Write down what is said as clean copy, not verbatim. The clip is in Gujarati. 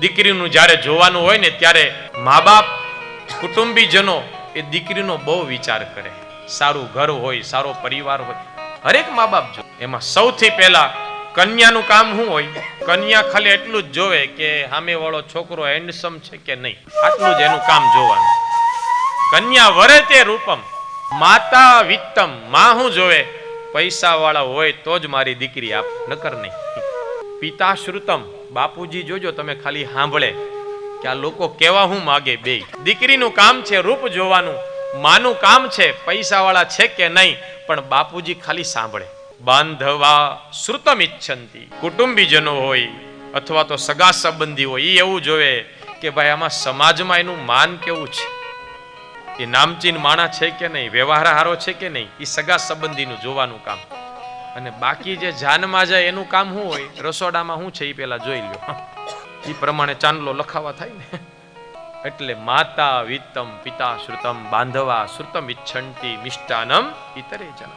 દીકરીનું જ્યારે જોવાનું હોય ને ત્યારે મા બાપ કુટુંબીજનો એ દીકરીનો બહુ વિચાર કરે. સારું ઘર હોય, સારો પરિવાર હોય, હરેક મા બાપ જો. એમાં સૌથી પહેલા કન્યાનું કામ શું હોય? કન્યા ખાલી એટલું જ જોવે કે સામે વાળો છોકરો હેન્ડસમ છે કે નહીં, આટલું જ એનું કામ જોવાનું. કન્યા વરે તે રૂપમ માતા વિત્તમ. માં શું જોવે? પૈસા વાળા હોય તો જ મારી દીકરી આપ, નકર નહીં. પિતા શ્રુતમ. બાપુજી જોજો તમે ખાલી સાંભળે કે આ લોકો કેવા હું માગે. બે દીકરીનું કામ છે રૂપ જોવાનું, માનું કામ છે પૈસા વાળા છે કે નહીં, પણ બાપુજી ખાલી સાંભળે. બાંધવા શ્રુતમ ઈચ્છંતી. કુટુંબીજનો હોય અથવા તો સગા સંબંધી હોય, એ એવું જોવે કે ભાઈ આમાં સમાજમાં એનું માન કેવું છે, એ નામચીન માણા છે કે નહીં, વ્યવહાર હારો છે કે નહીં, એ સગા સંબંધીનું જોવાનું કામ. અને બાકી જે જાનમાં જાય એનું કામ શું હોય? રસોડામાં શું છે એ પેલા જોઈ લ્યો, એ પ્રમાણે ચાંદલો લખાવા થાય ને. એટલે માતા વિત્તમ પિતા શ્રુતમ બાંધવા શ્રુતમ ઈચ્છંતી મિષ્ટાનમ ઇતરે જન.